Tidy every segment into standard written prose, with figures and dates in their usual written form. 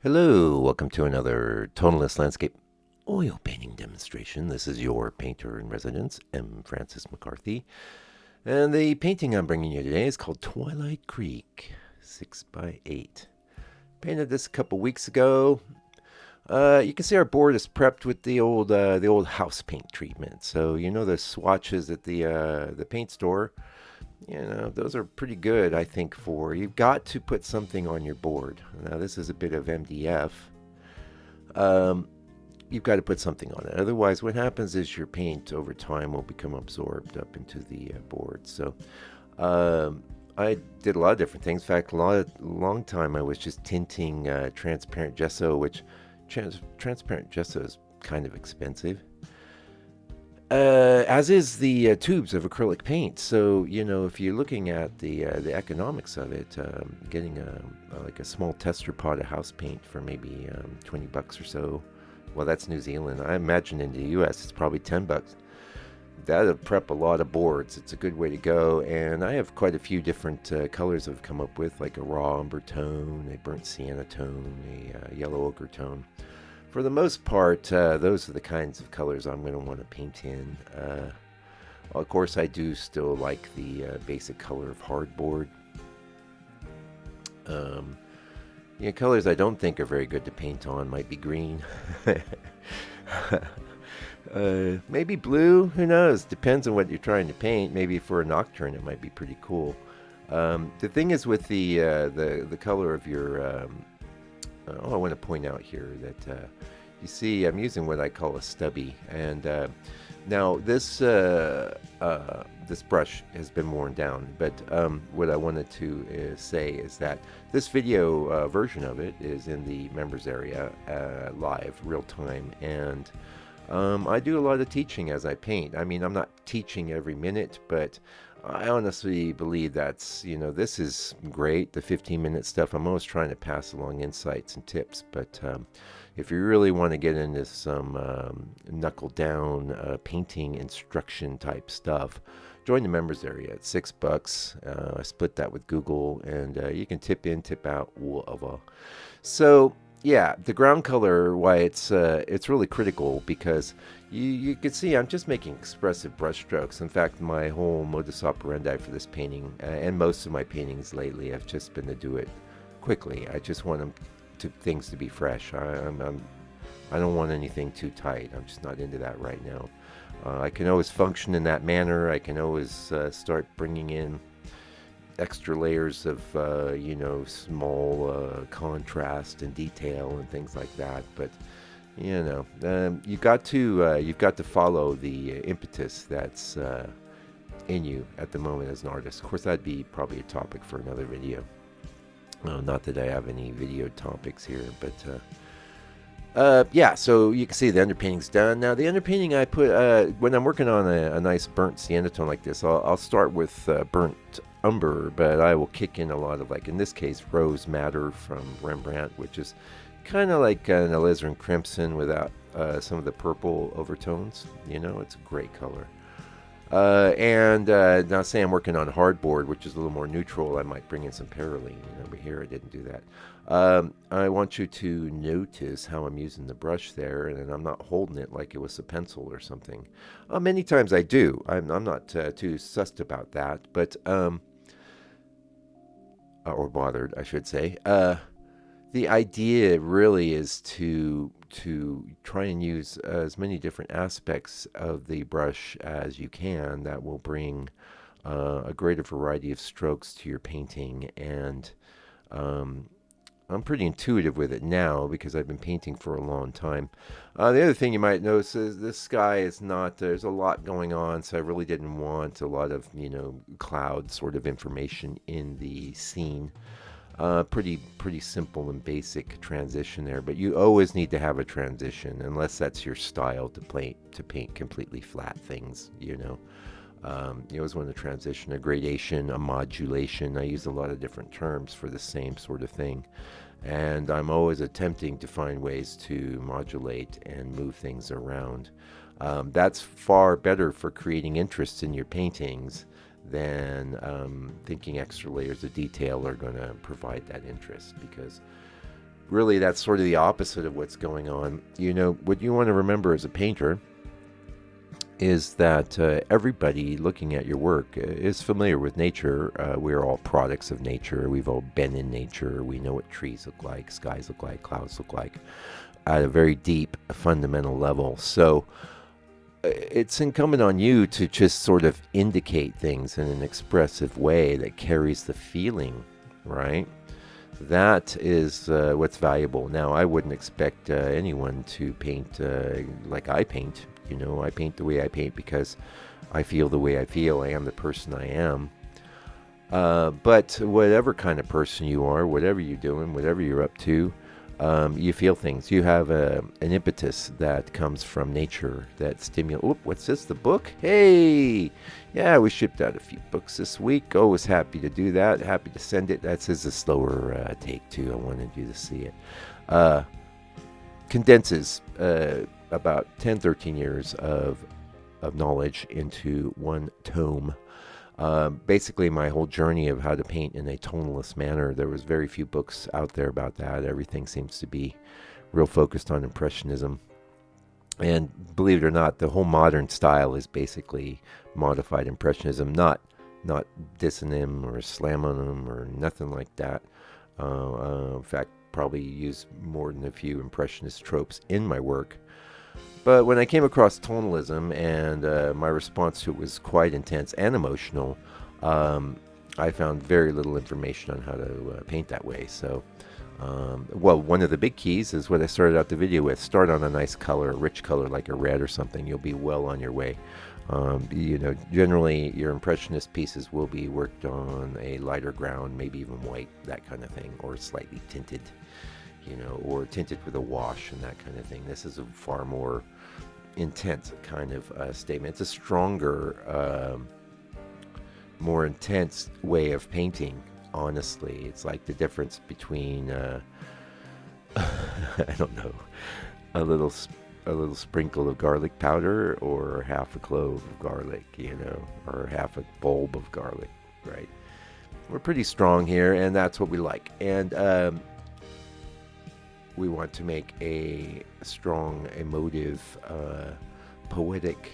Hello, welcome to another tonalist landscape oil painting demonstration. This is your painter in residence, M. Francis McCarthy. And the painting I'm bringing you today is called Twilight Creek, 6x8. Painted this a couple weeks ago. You can see our board is prepped with the old house paint treatment. So you know the swatches at the paint store. Those are pretty good, I think, for you've got to put something on your board. Now, this is a bit of MDF. You've got to put something on it. Otherwise, what happens is your paint over time will become absorbed up into the board. So, I did a lot of different things. In fact, long time I was just tinting transparent gesso, which transparent gesso is kind of expensive. As is the tubes of acrylic paint. So if you're looking at the economics of it, getting like a small tester pot of house paint for maybe $20 or so. Well, that's New Zealand. I imagine in the U.S. it's probably $10. That'll prep a lot of boards. It's a good way to go. And I have quite a few different colors I've come up with, like a raw umber tone, a burnt sienna tone, a yellow ochre tone. For the most part, those are the kinds of colors I'm going to want to paint in. Of course, I do still like the basic color of hardboard. Colors I don't think are very good to paint on might be green. Maybe blue, who knows? Depends on what you're trying to paint. Maybe for a nocturne it might be pretty cool. The thing is with the color of your... I want to point out here that you see I'm using what I call a stubby, and now this brush has been worn down, but what I wanted to say is that this video version of it is in the members area live, real time, and I do a lot of teaching as I paint. I mean, I'm not teaching every minute, but I honestly believe that's, this is great, the 15-minute stuff. I'm always trying to pass along insights and tips, but if you really want to get into some knuckle-down painting instruction type stuff, join the members area at $6. I split that with Google, and you can tip in, tip out, whatever. So, yeah, the ground color, why it's really critical, because you can see I'm just making expressive brush strokes. In fact, my whole modus operandi for this painting, and most of my paintings lately, have just been to do it quickly. I just want things to be fresh. I don't want anything too tight. I'm just not into that right now. I can always function in that manner. I can always start bringing in extra layers of small contrast and detail and things like that, but you've got to follow the impetus that's in you at the moment as an artist. Of course, that'd be probably a topic for another video. Not that I have any video topics here, but yeah, so you can see the underpainting's done. Now the underpainting I put when I'm working on a nice burnt sienna tone like this, I'll start with burnt umber, but I will kick in a lot of, like in this case, rose madder from Rembrandt, which is kind of like an alizarin crimson without some of the purple overtones. It's a great color. And now say I'm working on hardboard, which is a little more neutral, I might bring in some perylene, but here I didn't do that. I want you to notice how I'm using the brush there, and I'm not holding it like it was a pencil or something. Many times I do. I'm not too sussed about that, but or bothered, I should say. The idea really is to try and use as many different aspects of the brush as you can that will bring a greater variety of strokes to your painting. And I'm pretty intuitive with it now because I've been painting for a long time. The other thing you might notice is this sky is not, there's a lot going on, so I really didn't want a lot of, cloud sort of information in the scene. Pretty simple and basic transition there, but you always need to have a transition unless that's your style to paint completely flat things. You always want a transition, a gradation, a modulation. I use a lot of different terms for the same sort of thing, and I'm always attempting to find ways to modulate and move things around. That's far better for creating interest in your paintings than thinking extra layers of detail are going to provide that interest, because really that's sort of the opposite of what's going on. What you want to remember as a painter is that everybody looking at your work is familiar with nature. We're all products of nature. We've all been in nature. We know what trees look like, skies look like, clouds look like at a very deep, fundamental level. So it's incumbent on you to just sort of indicate things in an expressive way that carries the feeling, right? That is what's valuable. Now, I wouldn't expect anyone to paint like I paint. I paint the way I paint because I feel the way I feel. I am the person I am. But whatever kind of person you are, whatever you're doing, whatever you're up to, you feel things. You have an impetus that comes from nature that stimulates. Oop, what's this? The book? Hey! Yeah, we shipped out a few books this week. Was happy to do that. Happy to send it. That's a slower take, too. I wanted you to see it. Condenses about 10, 13 years of knowledge into one tome. Basically, my whole journey of how to paint in a tonalist manner. There was very few books out there about that. Everything seems to be real focused on Impressionism. And believe it or not, the whole modern style is basically modified Impressionism, not dissing him or slamming him or nothing like that. In fact, probably use more than a few Impressionist tropes in my work. But when I came across tonalism and my response to it was quite intense and emotional, I found very little information on how to paint that way. So, one of the big keys is what I started out the video with. Start on a nice color, a rich color like a red or something. You'll be well on your way. Generally your Impressionist pieces will be worked on a lighter ground, maybe even white, that kind of thing, or slightly tinted, or tinted with a wash and that kind of thing. This is a far more intense kind of statement. It's a stronger, more intense way of painting, honestly. It's like the difference between, I don't know, a little sprinkle of garlic powder or half a clove of garlic, or half a bulb of garlic, right? We're pretty strong here, and that's what we like. And we want to make a strong, emotive, poetic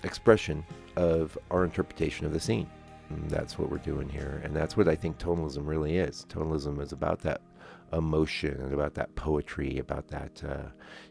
expression of our interpretation of the scene. And that's what we're doing here, and that's what I think tonalism really is. Tonalism is about that emotion and about that poetry, about that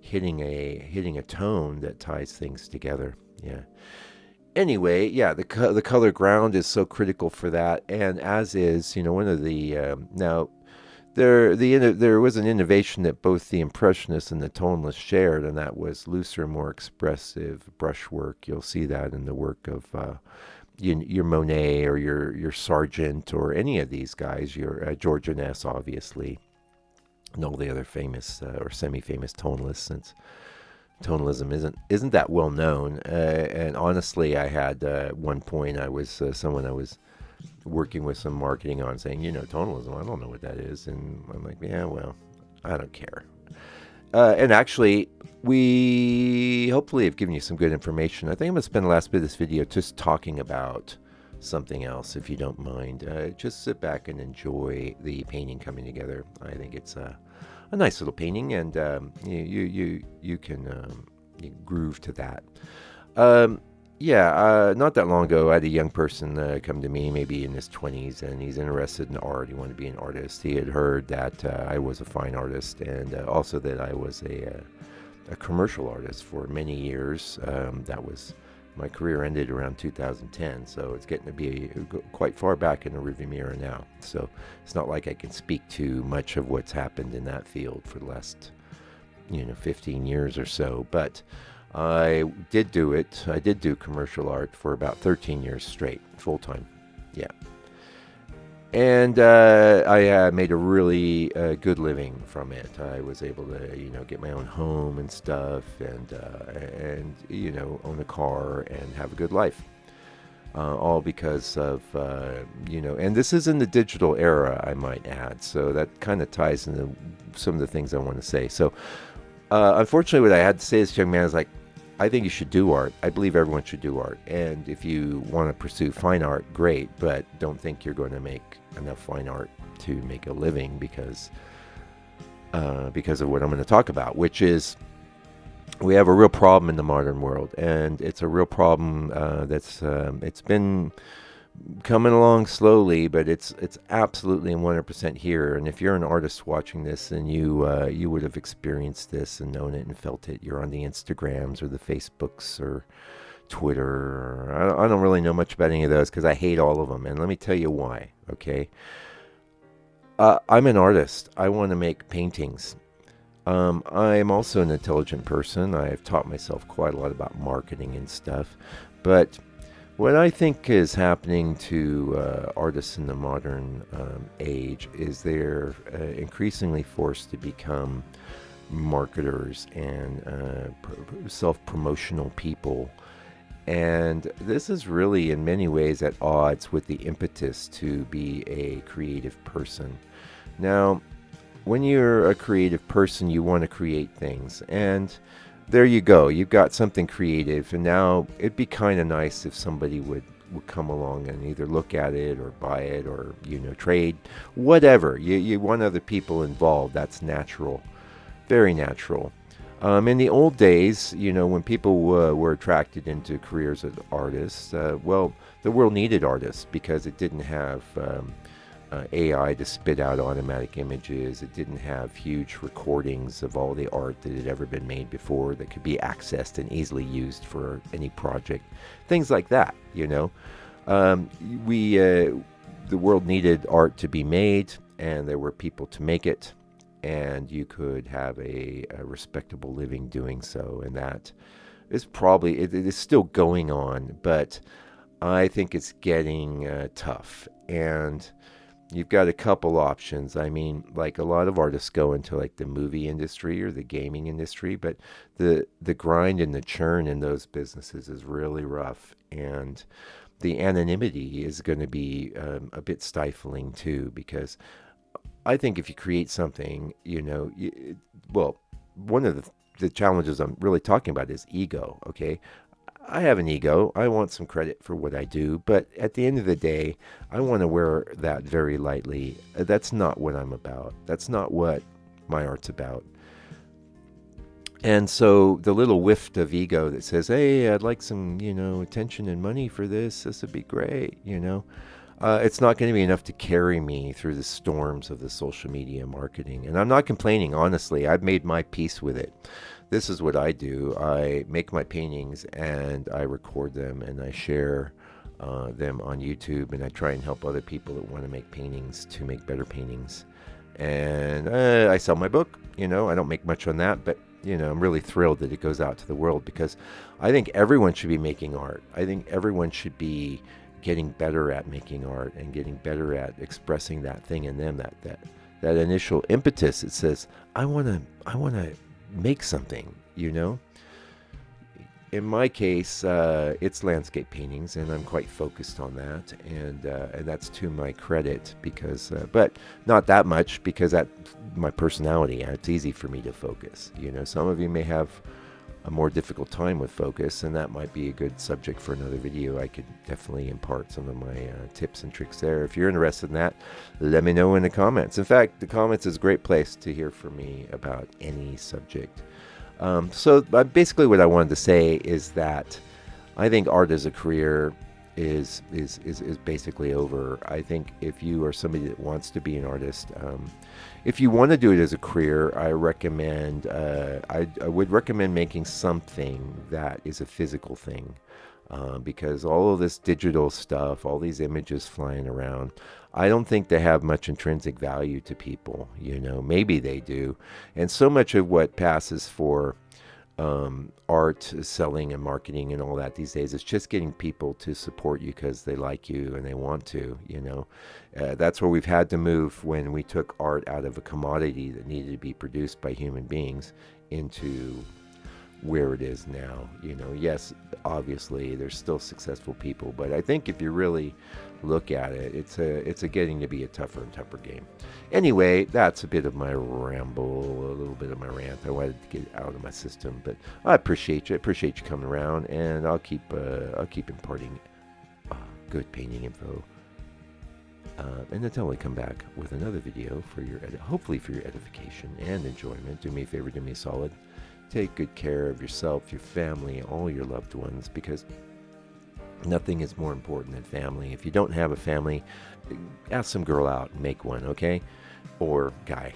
hitting a tone that ties things together. Yeah. Anyway, yeah, the color ground is so critical for that, and as is, one of the now there was an innovation that both the Impressionists and the tonalists shared, and that was looser, more expressive brushwork. You'll see that in the work of your Monet or your Sargent or any of these guys, your George Ness, obviously, and all the other famous or semi-famous tonalists, since tonalism isn't that well known. And honestly, I had one point I was someone I was working with some marketing on saying, tonalism, I don't know what that is, and I'm like, yeah, well, I don't care. And actually, we hopefully have given you some good information. I think I'm going to spend the last bit of this video just talking about something else, if you don't mind. Just sit back and enjoy the painting coming together. I think it's a nice little painting, and you can groove to that. Not that long ago, I had a young person come to me, maybe in his 20s, and he's interested in art. He wanted to be an artist. He had heard that I was a fine artist, and also that I was a commercial artist for many years. My career ended around 2010, so it's getting to be quite far back in the rearview mirror now. So it's not like I can speak to much of what's happened in that field for the last 15 years or so, but I did do it. I did do commercial art for about 13 years straight, full time. Yeah. And I made a really good living from it. I was able to, get my own home and stuff, and own a car and have a good life. All because of, and this is in the digital era, I might add. So that kind of ties into some of the things I want to say. So unfortunately, what I had to say to this young man is like, I think you should do art. I believe everyone should do art. And if you want to pursue fine art, great, but don't think you're going to make enough fine art to make a living because of what I'm going to talk about, which is we have a real problem in the modern world, and it's a real problem it's been coming along slowly, but it's absolutely 100% here. And if you're an artist watching this, and you would have experienced this and known it and felt it. You're on the Instagrams or the Facebooks or Twitter. Or, I don't really know much about any of those because I hate all of them. And let me tell you why. Okay, I'm an artist. I want to make paintings. I'm also an intelligent person. I've taught myself quite a lot about marketing and stuff, but what I think is happening to artists in the modern age is they're increasingly forced to become marketers and self-promotional people. And this is really in many ways at odds with the impetus to be a creative person. Now, when you're a creative person, you want to create things. And there you go. You've got something creative, and now it'd be kind of nice if somebody would come along and either look at it or buy it or trade, whatever. You want other people involved. That's natural, very natural. In the old days, when people were attracted into careers as artists, well, the world needed artists because it didn't have AI to spit out automatic images. It didn't have huge recordings of all the art that had ever been made before that could be accessed and easily used for any project. Things like that, the world needed art to be made, and there were people to make it, and you could have a respectable living doing so. And that is probably, it is still going on, but I think it's getting tough. And you've got a couple options. I mean, like a lot of artists go into like the movie industry or the gaming industry, but the grind and the churn in those businesses is really rough, and the anonymity is going to be a bit stifling too. Because I think if you create something, well, one of the challenges I'm really talking about is ego. Okay, I have an ego. I want some credit for what I do, but at the end of the day, I want to wear that very lightly. That's not what I'm about. That's not what my art's about. And so the little whiff of ego that says, "Hey, I'd like some, attention and money for this. This would be great," it's not going to be enough to carry me through the storms of the social media marketing. And I'm not complaining, honestly. I've made my peace with it. This is what I do. I make my paintings and I record them and I share them on YouTube, and I try and help other people that want to make paintings to make better paintings. And I sell my book. I don't make much on that, but I'm really thrilled that it goes out to the world, because I think everyone should be making art. I think everyone should be getting better at making art and getting better at expressing that thing in them, that initial impetus. It says, I want to make something. In my case, it's landscape paintings, and I'm quite focused on that, and that's to my credit, because but not that much, because that's my personality. It's easy for me to focus. Some of you may have a more difficult time with focus, and that might be a good subject for another video. I could definitely impart some of my tips and tricks there. If you're interested in that, let me know in the comments. In fact, the comments is a great place to hear from me about any subject. So basically what I wanted to say is that I think art as a career is basically over. I think if you are somebody that wants to be an artist, if you want to do it as a career, I would recommend making something that is a physical thing, because all of this digital stuff, all these images flying around, I don't think they have much intrinsic value to people. Maybe they do. And so much of what passes for art, selling and marketing and all that these days is just getting people to support you because they like you and they want to. That's where we've had to move when we took art out of a commodity that needed to be produced by human beings into where it is now. Yes, obviously there's still successful people, but I think if you really look at it, it's a getting to be a tougher and tougher game. Anyway, that's a bit of my ramble, a little bit of my rant. I wanted to get it out of my system, but I appreciate you. I appreciate you coming around, and I'll keep imparting good painting info. And until I come back with another video for your hopefully for your edification and enjoyment, do me a favor, do me a solid. Take good care of yourself, your family, all your loved ones, because nothing is more important than family. If you don't have a family, ask some girl out and make one, okay? Or guy.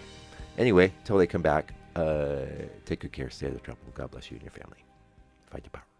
Anyway, till they come back, take good care, stay out of trouble. God bless you and your family. Fight your power.